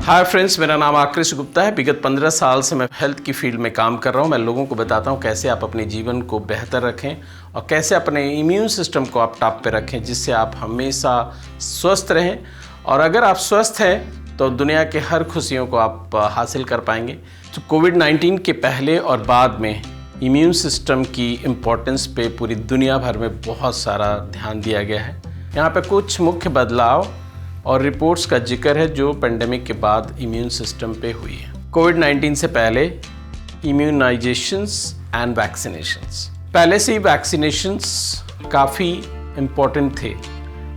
Hi friends, मेरा नाम आकृष गुप्ता है। विगत 15 साल से मैं हेल्थ की फील्ड में काम कर रहा हूँ। मैं लोगों को बताता हूँ कैसे आप अपने जीवन को बेहतर रखें और कैसे अपने इम्यून सिस्टम को आप टॉप पे रखें, जिससे आप हमेशा स्वस्थ रहें। और अगर आप स्वस्थ हैं तो दुनिया के हर खुशियों को आप हासिल कर पाएंगे। तो कोविड-19 के पहले और बाद में इम्यून सिस्टम की इम्पोर्टेंस पे पूरी दुनिया भर में बहुत सारा ध्यान दिया गया है। यहाँ पे कुछ मुख्य बदलाव और रिपोर्ट्स का जिक्र है जो पेंडेमिक के बाद इम्यून सिस्टम पे हुई है। कोविड-19 से पहले इम्यूनाइजेशंस एंड वैक्सीनेशंस, पहले से ही वैक्सीनेशंस काफ़ी इम्पोर्टेंट थे,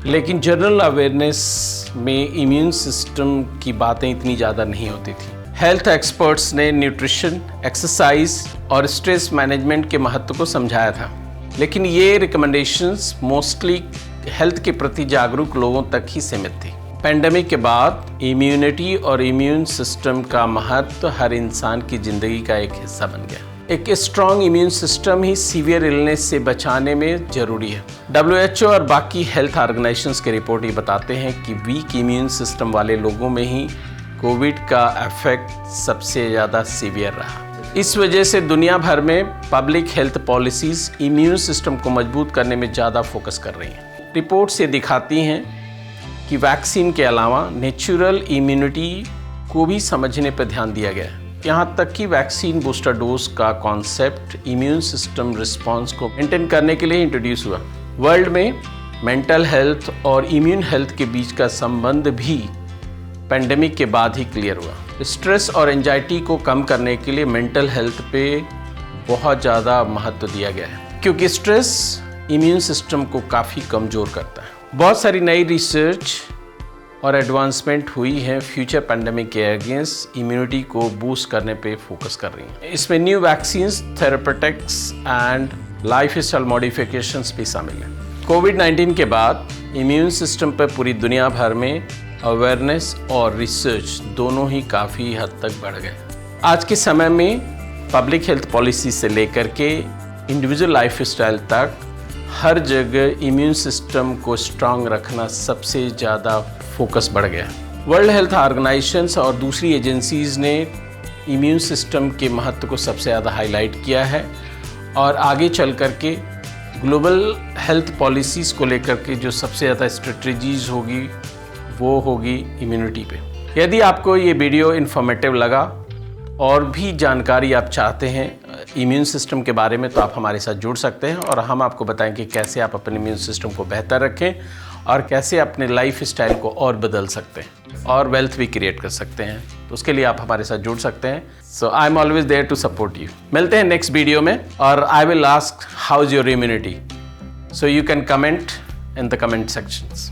लेकिन जनरल अवेयरनेस में इम्यून सिस्टम की बातें इतनी ज़्यादा नहीं होती थी। हेल्थ एक्सपर्ट्स ने न्यूट्रिशन, एक्सरसाइज और स्ट्रेस मैनेजमेंट के महत्व को समझाया था, लेकिन ये रिकमेंडेशंस मोस्टली हेल्थ के प्रति जागरूक लोगों तक ही सीमित थी। पेंडेमिक के बाद इम्यूनिटी और इम्यून सिस्टम का महत्व हर इंसान की ज़िंदगी का एक हिस्सा बन गया। एक स्ट्रॉन्ग इम्यून सिस्टम ही सीवियर इलनेस से बचाने में ज़रूरी है। WHO और बाकी हेल्थ ऑर्गेनाइजेशंस के रिपोर्ट ये बताते हैं कि वीक इम्यून सिस्टम वाले लोगों में ही कोविड का इफेक्ट सबसे ज़्यादा सीवियर रहा। इस वजह से दुनिया भर में public health policies immune system को मजबूत करने में ज़्यादा फोकस कर रही हैं। रिपोर्ट्स ये दिखाती हैं कि वैक्सीन के अलावा नेचुरल इम्यूनिटी को भी समझने पर ध्यान दिया गया है। यहाँ तक कि वैक्सीन बूस्टर डोज का कॉन्सेप्ट इम्यून सिस्टम रिस्पांस को मेंटेन करने के लिए इंट्रोड्यूस हुआ। वर्ल्ड में मेंटल हेल्थ और इम्यून हेल्थ के बीच का संबंध भी पेंडेमिक के बाद ही क्लियर हुआ। स्ट्रेस और एंजाइटी को कम करने के लिए मेंटल हेल्थ पे बहुत ज़्यादा महत्व दिया गया है, क्योंकि स्ट्रेस इम्यून सिस्टम को काफ़ी कमज़ोर करता है। बहुत सारी नई रिसर्च और एडवांसमेंट हुई है फ्यूचर पेंडेमिक के अगेंस्ट इम्यूनिटी को बूस्ट करने पे फोकस कर रही हैं। इसमें new vaccines, therapeutics and lifestyle modifications भी शामिल हैं। कोविड-19 के बाद इम्यून सिस्टम पर पूरी दुनिया भर में अवेयरनेस और रिसर्च दोनों ही काफ़ी हद तक बढ़ गए। आज के समय में पब्लिक हेल्थ पॉलिसी से लेकर के इंडिविजुअल लाइफस्टाइल तक हर जगह इम्यून सिस्टम को स्ट्रांग रखना सबसे ज़्यादा फोकस बढ़ गया। वर्ल्ड हेल्थ ऑर्गेनाइजेशंस और दूसरी एजेंसीज़ ने इम्यून सिस्टम के महत्व को सबसे ज़्यादा हाईलाइट किया है और आगे चल कर के ग्लोबल हेल्थ पॉलिसीज़ को लेकर के जो सबसे ज़्यादा स्ट्रेटजीज़ होगी वो होगी इम्यूनिटी पे। यदि आपको ये वीडियो इन्फॉर्मेटिव लगा और भी जानकारी आप चाहते हैं इम्यून सिस्टम के बारे में, तो आप हमारे साथ जुड़ सकते हैं और हम आपको बताएंगे कैसे आप अपने इम्यून सिस्टम को बेहतर रखें और कैसे अपने लाइफ स्टाइल को और बदल सकते हैं और वेल्थ भी क्रिएट कर सकते हैं। तो उसके लिए आप हमारे साथ जुड़ सकते हैं। So I am always there to support you. मिलते हैं नेक्स्ट वीडियो में और I will ask how is your immunity, so you can comment in the comment sections.